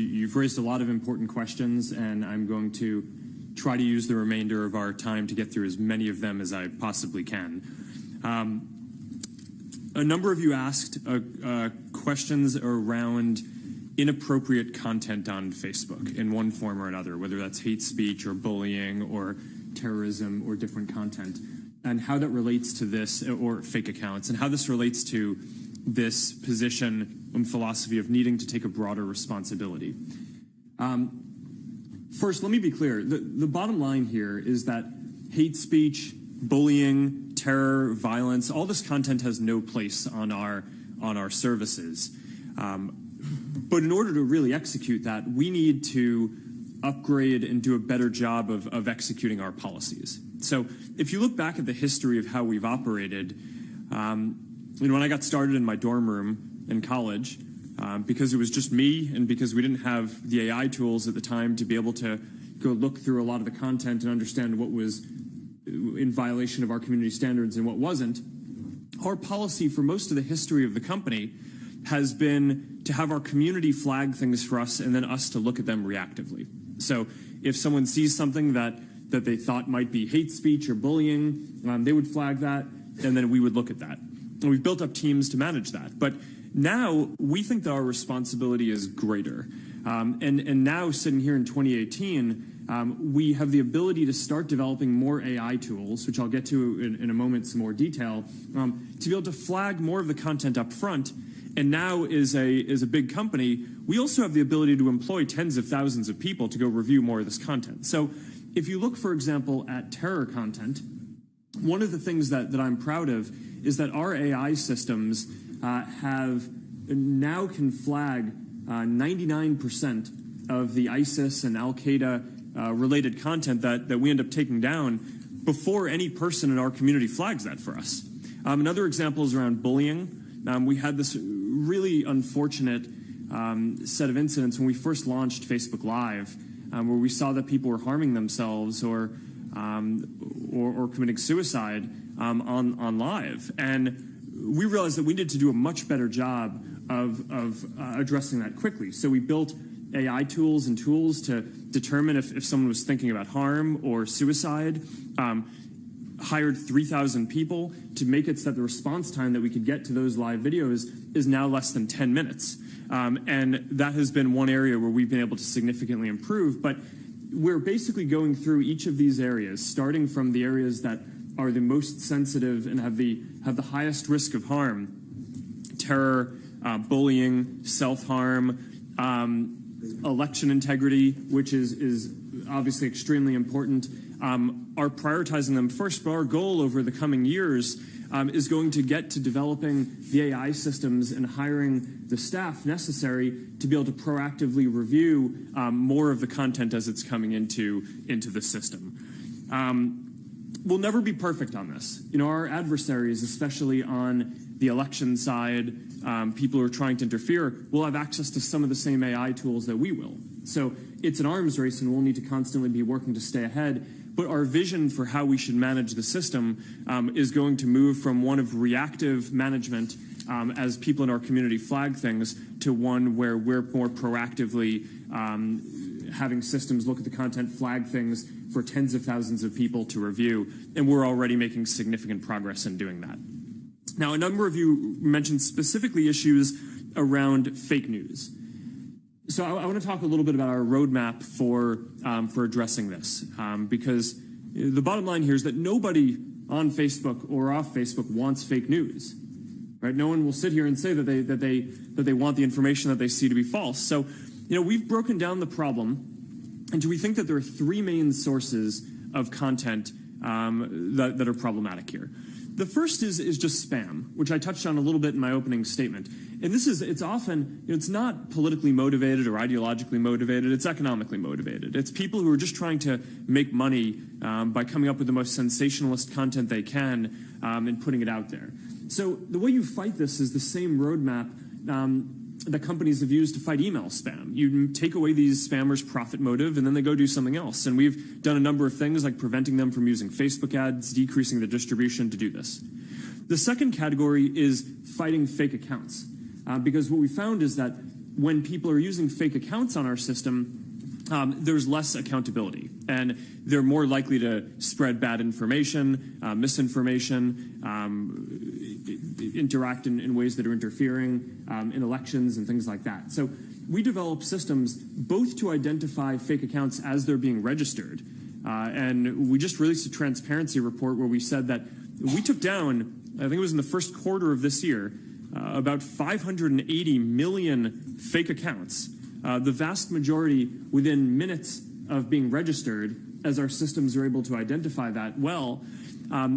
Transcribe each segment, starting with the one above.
you've raised a lot of important questions, and I'm going to try to use the remainder of our time to get through as many of them as I possibly can. A number of you asked questions around inappropriate content on Facebook in one form or another, whether that's hate speech or bullying or terrorism or different content, and how that relates to this, or fake accounts, and how this relates to this position and philosophy of needing to take a broader responsibility. First, let me be clear. The bottom line here is that hate speech, bullying, terror, violence, all this content has no place on our services. But in order to really execute that, we need to upgrade and do a better job of executing our policies. So if you look back at the history of how we've operated, when I got started in my dorm room in college, because it was just me and because we didn't have the AI tools at the time to be able to go look through a lot of the content and understand what was in violation of our community standards and what wasn't, our policy for most of the history of the company has been to have our community flag things for us and then us to look at them reactively. So if someone sees something that they thought might be hate speech or bullying, they would flag that, and then we would look at that. And we've built up teams to manage that. But now we think that our responsibility is greater. And now, sitting here in 2018, we have the ability to start developing more AI tools, which I'll get to in a moment, some more detail, to be able to flag more of the content up front. And now, as a big company, we also have the ability to employ tens of thousands of people to go review more of this content. So if you look, for example, at terror content, one of the things that I'm proud of is that our AI systems now can flag 99% of the ISIS and Al-Qaeda related content that we end up taking down before any person in our community flags that for us. Another example is around bullying. We had this really unfortunate set of incidents when we first launched Facebook Live, where we saw that people were harming themselves or committing suicide on live. And we realized that we needed to do a much better job of addressing that quickly. So we built AI tools and tools to determine if someone was thinking about harm or suicide, hired 3,000 people to make it so that the response time that we could get to those live videos is now less than 10 minutes. And that has been one area where we've been able to significantly improve. But we're basically going through each of these areas, starting from the areas that are the most sensitive and have the highest risk of harm: terror, bullying, self-harm, election integrity, which is obviously extremely important. Are prioritizing them first, but our goal over the coming years is going to get to developing the AI systems and hiring the staff necessary to be able to proactively review more of the content as it's coming into the system. We'll never be perfect on this. You know, our adversaries, especially on the election side, people who are trying to interfere, will have access to some of the same AI tools that we will. So it's an arms race, and we'll need to constantly be working to stay ahead. But our vision for how we should manage the system is going to move from one of reactive management as people in our community flag things to one where we're more proactively having systems look at the content, flag things for tens of thousands of people to review. And we're already making significant progress in doing that. Now, a number of you mentioned specifically issues around fake news. So I want to talk a little bit about our roadmap for addressing this, because the bottom line here is that nobody on Facebook or off Facebook wants fake news, right? No one will sit here and say that they want the information that they see to be false. So, you know, we've broken down the problem, and we think that there are three main sources of content that are problematic here. The first is just spam, which I touched on a little bit in my opening statement. And it's often, it's not politically motivated or ideologically motivated, it's economically motivated. It's people who are just trying to make money by coming up with the most sensationalist content they can and putting it out there. So the way you fight this is the same roadmap that companies have used to fight email spam. You take away these spammers' profit motive, and then they go do something else. And we've done a number of things like preventing them from using Facebook ads, decreasing the distribution to do this. The second category is fighting fake accounts, because what we found is that when people are using fake accounts on our system, there's less accountability, and they're more likely to spread bad information, misinformation, interact in ways that are interfering in elections and things like that. So we develop systems both to identify fake accounts as they're being registered, and we just released a transparency report where we said that we took down, I think it was in the first quarter of this year, about 580 million fake accounts, the vast majority within minutes of being registered, as our systems are able to identify that well.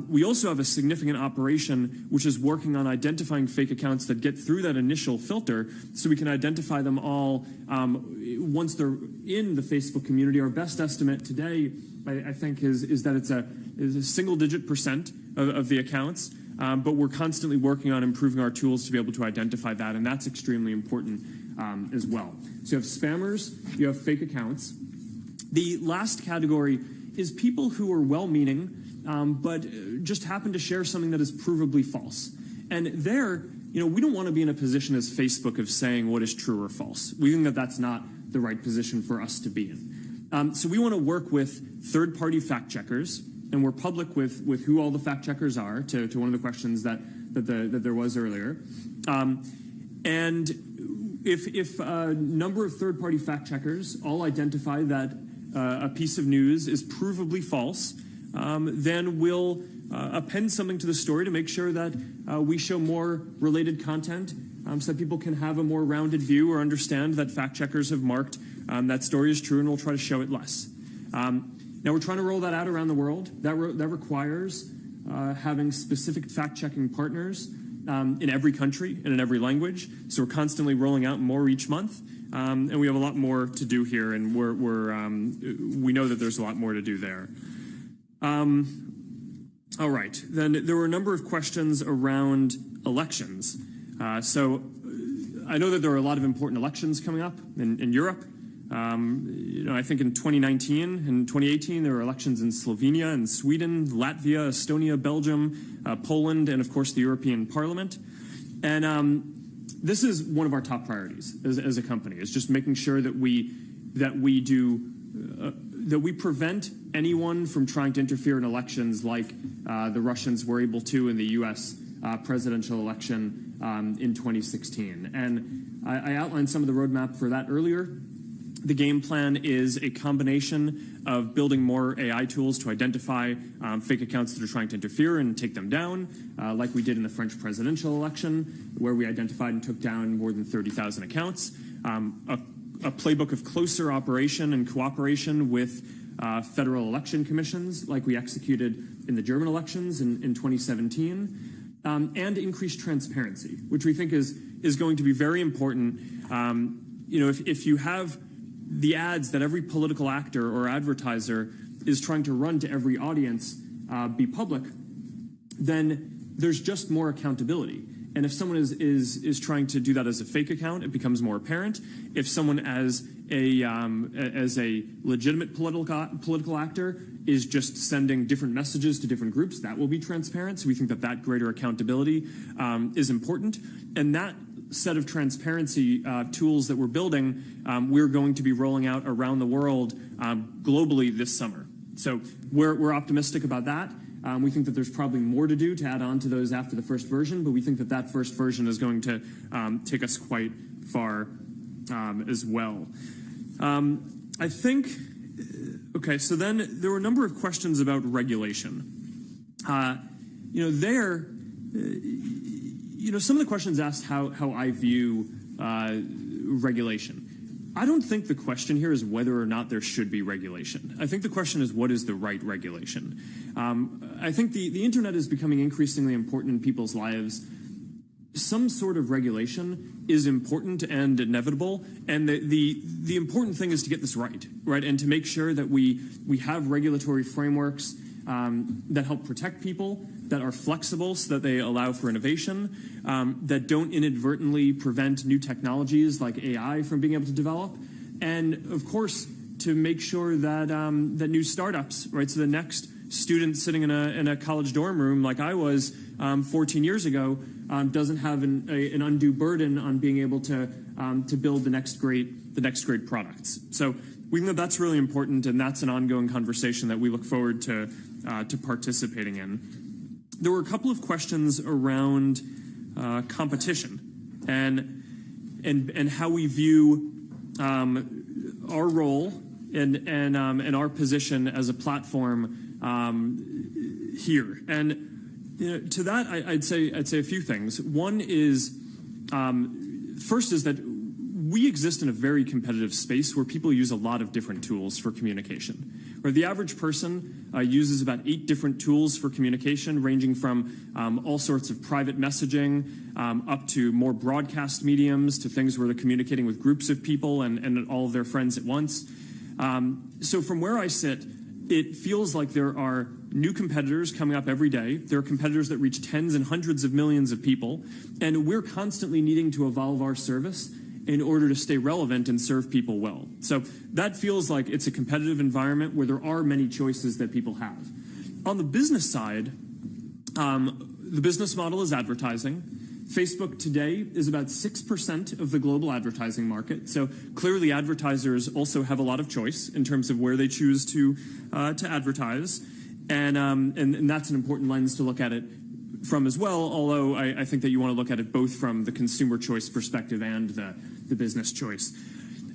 We also have a significant operation which is working on identifying fake accounts that get through that initial filter, so we can identify them all once they're in the Facebook community. Our best estimate today, I think, is that it's a single-digit % of the accounts, but we're constantly working on improving our tools to be able to identify that, and that's extremely important as well. So you have spammers, you have fake accounts. The last category is people who are well-meaning, but just happen to share something that is provably false. And there, we don't want to be in a position as Facebook of saying what is true or false. We think that that's not the right position for us to be in. So we want to work with third-party fact checkers, and we're public with who all the fact checkers are, to one of the questions that there was earlier. And if a number of third-party fact checkers all identify that a piece of news is provably false, then we'll append something to the story to make sure that we show more related content, so that people can have a more rounded view or understand that fact checkers have marked that story is true, and we'll try to show it less. Now we're trying to roll that out around the world. That requires having specific fact-checking partners in every country and in every language. So we're constantly rolling out more each month, and we have a lot more to do here, and we know that there's a lot more to do there. All right, then there were a number of questions around elections. So I know that there are a lot of important elections coming up in Europe. I think in 2019 and 2018, there were elections in Slovenia and Sweden, Latvia, Estonia, Belgium, Poland, and of course the European Parliament. And this is one of our top priorities as a company, is just making sure that we prevent anyone from trying to interfere in elections like the Russians were able to in the U.S. Presidential election in 2016. And I outlined some of the roadmap for that earlier. The game plan is a combination of building more AI tools to identify fake accounts that are trying to interfere and take them down, like we did in the French presidential election, where we identified and took down more than 30,000 accounts. A playbook of closer operation and cooperation with federal election commissions, like we executed in the German elections in 2017, and increased transparency, which we think is going to be very important. If you have the ads that every political actor or advertiser is trying to run to every audience be public, then there's just more accountability. And if someone is trying to do that as a fake account, it becomes more apparent. If someone as a legitimate political actor is just sending different messages to different groups, that will be transparent. So we think that greater accountability is important. And that set of transparency tools that we're building, we're going to be rolling out around the world globally this summer. So we're optimistic about that. We think that there's probably more to do to add on to those after the first version, but we think that first version is going to take us quite far as well. I think, okay, so then there were a number of questions about regulation. Some of the questions asked how I view regulation. I don't think the question here is whether or not there should be regulation. I think the question is, what is the right regulation? I think the internet is becoming increasingly important in people's lives. Some sort of regulation is important and inevitable, and the important thing is to get this right, and to make sure that we have regulatory frameworks that help protect people, that are flexible so that they allow for innovation, that don't inadvertently prevent new technologies like AI from being able to develop, and of course to make sure that that new startups, so the next student sitting in a college dorm room like I was 14 years ago doesn't have an undue burden on being able to to build the next great products. So we think that that's really important, and that's an ongoing conversation that we look forward to participating in. There were a couple of questions around competition and how we view our role and our position as a platform here. And to that, I'd say a few things. One is, first is that we exist in a very competitive space where people use a lot of different tools for communication. Where the average person uses about 8 different tools for communication, ranging from all sorts of private messaging up to more broadcast mediums to things where they're communicating with groups of people and all of their friends at once. So from where I sit, it feels like there are new competitors coming up every day. There are competitors that reach tens and hundreds of millions of people, and we're constantly needing to evolve our service in order to stay relevant and serve people well. So that feels like it's a competitive environment where there are many choices that people have. On the business side, the business model is advertising. Facebook today is about 6% of the global advertising market. So clearly advertisers also have a lot of choice in terms of where they choose to advertise. And that's an important lens to look at it from as well, although I think that you want to look at it both from the consumer choice perspective and the business choice.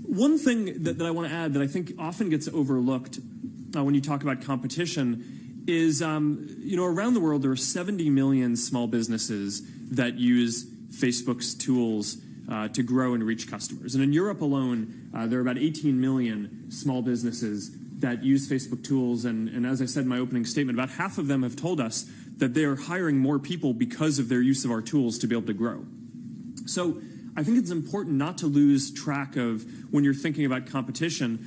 One thing that I want to add that I think often gets overlooked when you talk about competition is, around the world there are 70 million small businesses that use Facebook's tools to grow and reach customers. And in Europe alone, there are about 18 million small businesses that use Facebook tools. And as I said in my opening statement, about half of them have told us that they are hiring more people because of their use of our tools to be able to grow. So I think it's important not to lose track of, when you're thinking about competition,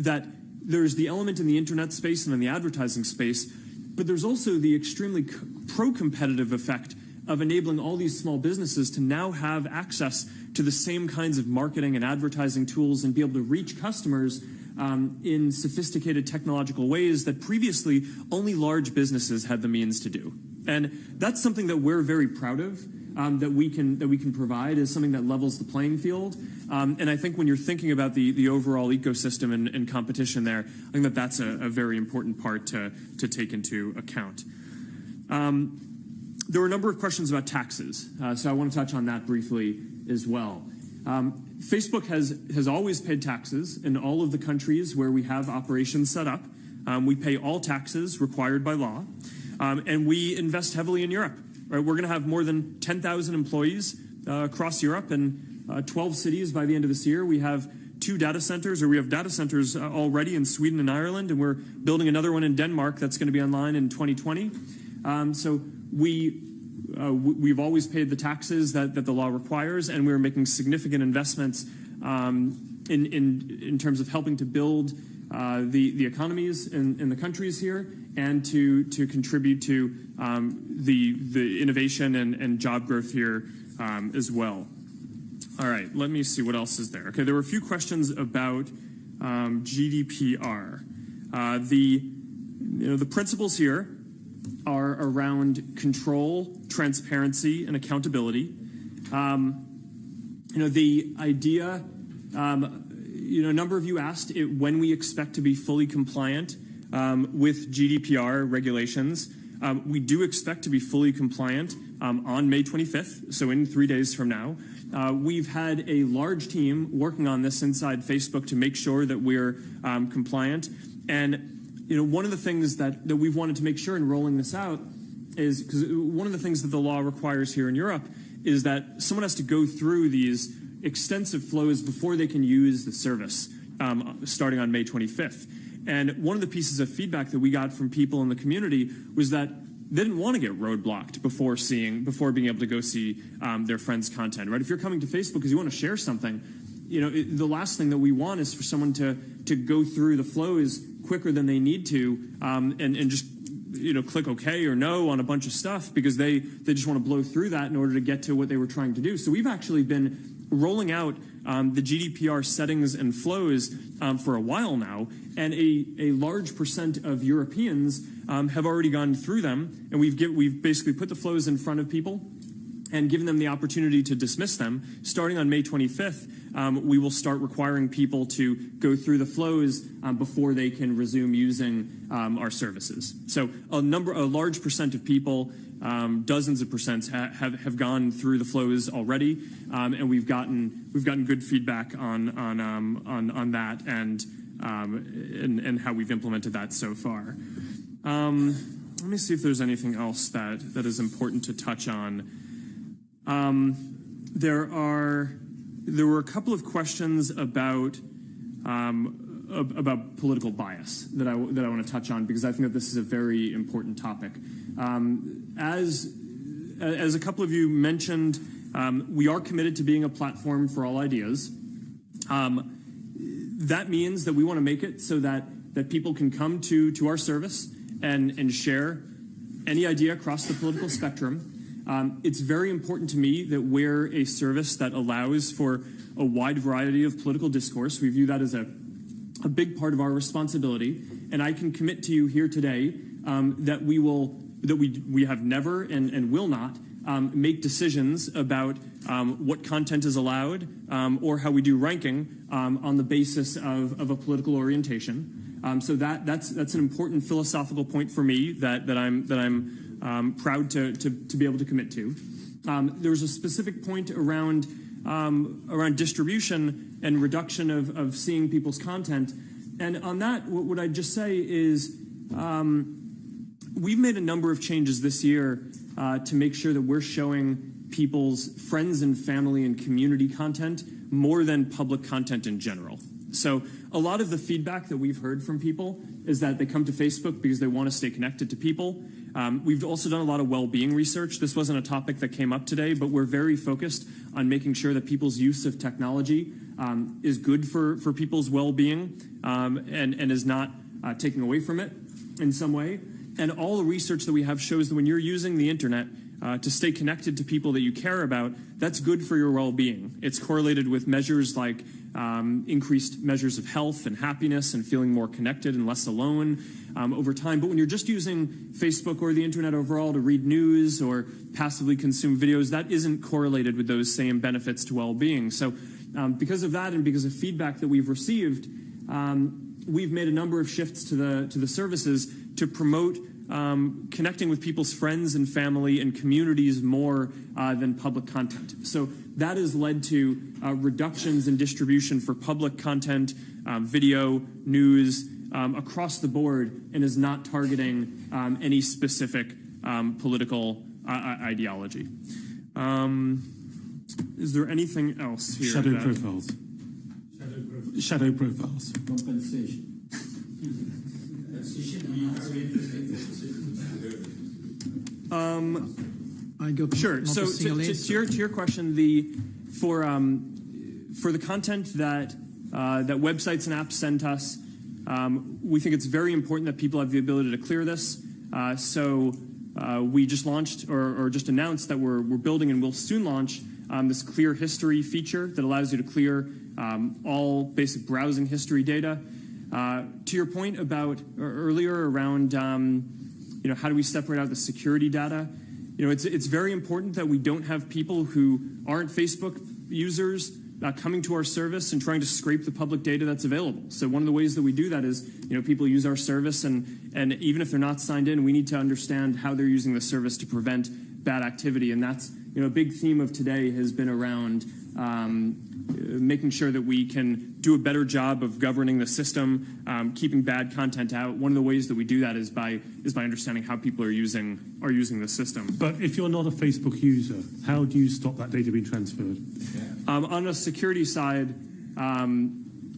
that there's the element in the internet space and in the advertising space, but there's also the extremely pro-competitive effect of enabling all these small businesses to now have access to the same kinds of marketing and advertising tools and be able to reach customers in sophisticated technological ways that previously only large businesses had the means to do. And that's something that we're very proud of, that we can provide, is something that levels the playing field. And I think when you're thinking about the overall ecosystem and competition there, I think that that's a very important part to take into account. There were a number of questions about taxes, so I want to touch on that briefly as well. Facebook has always paid taxes in all of the countries where we have operations set up. We pay all taxes required by law, and we invest heavily in Europe. Right? We're going to have more than 10,000 employees across Europe and 12 cities by the end of this year. We have 2 data centers, or we have data centers already in Sweden and Ireland, and we're building another one in Denmark that's going to be online in 2020. So we've always paid the taxes that the law requires, and we're making significant investments in terms of helping to build the economies in the countries here, and to contribute to the innovation and job growth here as well. All right, let me see what else is there. Okay, there were a few questions about GDPR. The principles here are around control, transparency, and accountability. The idea, a number of you asked when we expect to be fully compliant with GDPR regulations. We do expect to be fully compliant on May 25th, so in 3 days from now. We've had a large team working on this inside Facebook to make sure that we're compliant. And one of the things that we've wanted to make sure in rolling this out is, because one of the things that the law requires here in Europe is that someone has to go through these extensive flows before they can use the service, starting on May 25th. And one of the pieces of feedback that we got from people in the community was that they didn't want to get roadblocked before being able to go see their friends' content. Right? If you're coming to Facebook because you want to share something, the last thing that we want is for someone to go through the flows quicker than they need to, and just click OK or no on a bunch of stuff because they just want to blow through that in order to get to what they were trying to do. So we've actually been rolling out the GDPR settings and flows for a while now, and a large percent of Europeans have already gone through them, and we've basically put the flows in front of people, and giving them the opportunity to dismiss them. Starting on May 25th, we will start requiring people to go through the flows before they can resume using our services. So a large percent of people, dozens of percents, have gone through the flows already, and we've gotten good feedback on that and how we've implemented that so far. Let me see if there's anything else that is important to touch on. There were a couple of questions about political bias that I want to touch on, because I think that this is a very important topic. As a couple of you mentioned, we are committed to being a platform for all ideas. That means that we want to make it so that people can come to our service and share any idea across the political spectrum. It's very important to me that we're a service that allows for a wide variety of political discourse. We view that as a big part of our responsibility, and I can commit to you here today that we have never and will not make decisions about what content is allowed or how we do ranking on the basis of a political orientation. So that's an important philosophical point for me that I'm proud to be able to commit to. There was a specific point around distribution and reduction of seeing people's content, and on that, what I'd just say is we've made a number of changes this year to make sure that we're showing people's friends and family and community content more than public content in general. So a lot of the feedback that we've heard from people is that they come to Facebook because they want to stay connected to people. We've also done a lot of well-being research. This wasn't a topic that came up today, but we're very focused on making sure that people's use of technology is good for people's well-being and is not taking away from it in some way. And all the research that we have shows that when you're using the internet to stay connected to people that you care about, that's good for your well-being. It's correlated with measures like increased measures of health and happiness and feeling more connected and less alone over time. But when you're just using Facebook or the internet overall to read news or passively consume videos, that isn't correlated with those same benefits to well-being. So because of that and because of feedback that we've received, we've made a number of shifts to the services to promote connecting with people's friends and family and communities more than public content. So that has led to reductions in distribution for public content, video, news, across the board, and is not targeting any specific political ideology. Is there anything else here? Shadow profiles. Shadow profiles. Compensation. I got sure. So to your question, for the content that websites and apps send us, we think it's very important that people have the ability to clear this. So we just launched or just announced that we're building and will soon launch this clear history feature that allows you to clear all basic browsing history data. To your point about earlier around how do we separate out the security data? It's very important that we don't have people who aren't Facebook users coming to our service and trying to scrape the public data that's available. So one of the ways that we do that is, people use our service, and even if they're not signed in, we need to understand how they're using the service to prevent bad activity. And that's, a big theme of today has been around making sure that we can do a better job of governing the system, keeping bad content out. One of the ways that we do that is by understanding how people are using the system. But if you're not a Facebook user, how do you stop that data being transferred? On a security side,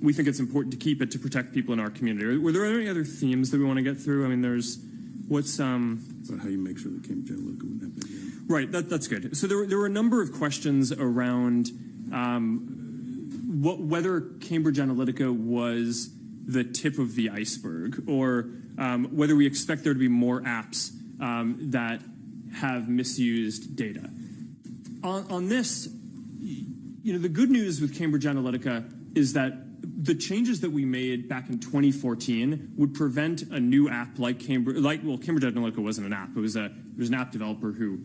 we think it's important to keep it to protect people in our community. Were there any other themes that we want to get through? I mean, there's what's But how you make sure that Cambridge Analytica wouldn't happen again. Right, that's good. So there were a number of questions around whether Cambridge Analytica was the tip of the iceberg, or whether we expect there to be more apps that have misused data. On this, the good news with Cambridge Analytica is that the changes that we made back in 2014 would prevent a new app like Cambridge Analytica wasn't an app. It was an app developer who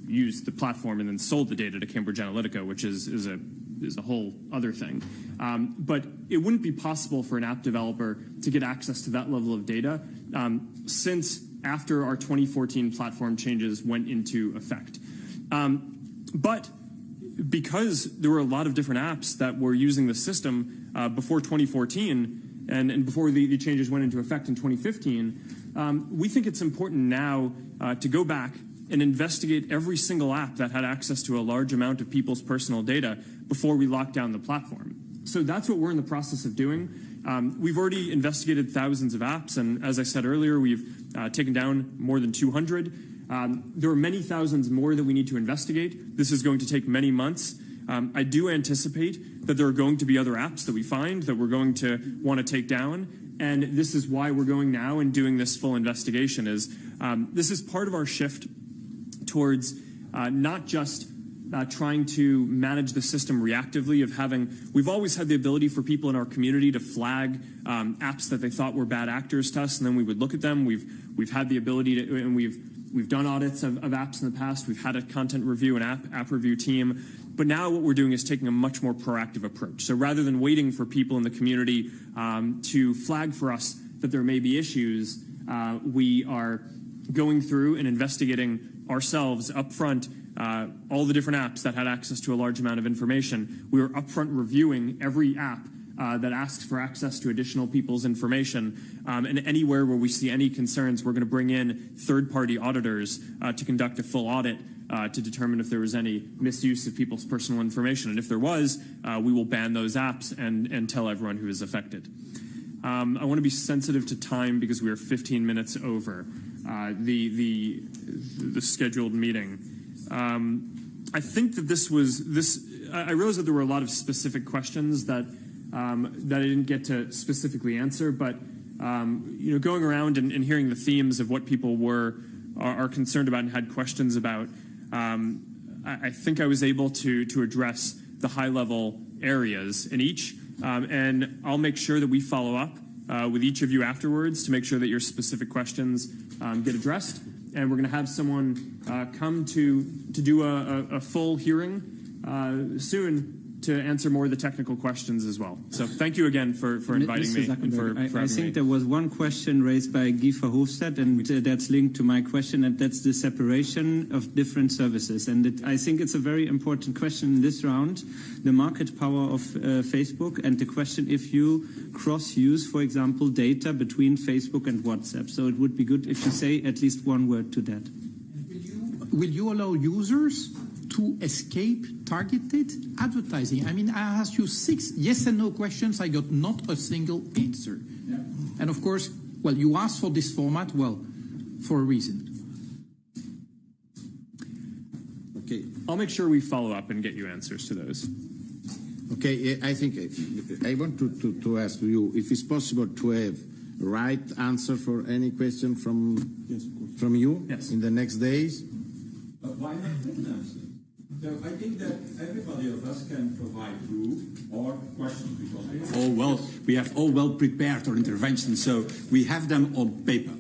used the platform and then sold the data to Cambridge Analytica, which is a whole other thing. But it wouldn't be possible for an app developer to get access to that level of data since after our 2014 platform changes went into effect. But because there were a lot of different apps that were using the system before 2014 and before the changes went into effect in 2015, we think it's important now to go back and investigate every single app that had access to a large amount of people's personal data before we locked down the platform. So that's what we're in the process of doing. We've already investigated thousands of apps, and as I said earlier, we've taken down more than 200. There are many thousands more that we need to investigate. This is going to take many months. I do anticipate that there are going to be other apps that we find that we're going to want to take down, and this is why we're going now and doing this full investigation. This is part of our shift towards not just trying to manage the system reactively we've always had the ability for people in our community to flag apps that they thought were bad actors to us, and then we would look at them. We've had the ability to, and we've done audits of apps in the past. We've had a content review and app review team. But now what we're doing is taking a much more proactive approach. So rather than waiting for people in the community to flag for us that there may be issues, we are going through and investigating ourselves up front all the different apps that had access to a large amount of information. We were upfront reviewing every app that asks for access to additional people's information. And anywhere where we see any concerns, we're going to bring in third-party auditors to conduct a full audit to determine if there was any misuse of people's personal information. And if there was, we will ban those apps and tell everyone who is affected. I want to be sensitive to time because we are 15 minutes over the scheduled meeting. I think that I realize that there were a lot of specific questions that I didn't get to specifically answer, but going around and hearing the themes of what people are concerned about and had questions about, I think I was able to address the high-level areas in each, and I'll make sure that we follow up with each of you afterwards to make sure that your specific questions get addressed. And we're going to have someone come to do a full hearing soon to answer more of the technical questions as well. So thank you again for inviting me and for having me. I think there was one question raised by Guy Verhofstadt, and that's linked to my question, and that's the separation of different services. And I think it's a very important question in this round, the market power of Facebook, and the question if you cross-use, for example, data between Facebook and WhatsApp. So it would be good if you say at least one word to that. Will you allow users to escape targeted advertising? I mean, I asked you 6 yes and no questions. I got not a single answer. Yeah. And of course, well, you asked for this format, well, for a reason. Okay. I'll make sure we follow up and get you answers to those. Okay, I think I want to ask you if it's possible to have right answer for any question from you in the next days. Why not written answer? So I think that everybody of us can provide proof or questions because we have all well prepared our interventions, so we have them on paper.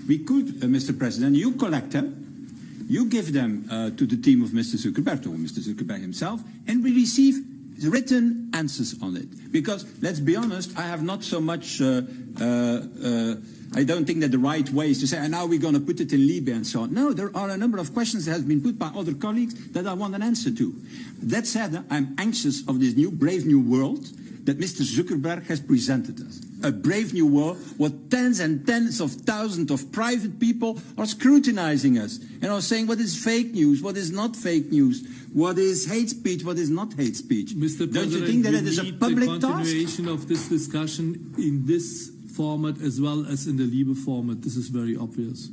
We could, Mr. President, you collect them, you give them to the team of Mr. Zuckerberg or Mr. Zuckerberg himself, and we receive written answers on it. Because let's be honest, I have not so much. I don't think that the right way is to say, and now we're going to put it in Libya and so on. No, there are a number of questions that have been put by other colleagues that I want an answer to. That said, I'm anxious of this brave new world that Mr. Zuckerberg has presented us. A brave new world where tens and tens of thousands of private people are scrutinizing us and are saying what is fake news, what is not fake news, what is hate speech, what is not hate speech. Mr. President, don't you think that it is a public task? The continuation of this discussion in this format as well as in the Liebe format. This is very obvious.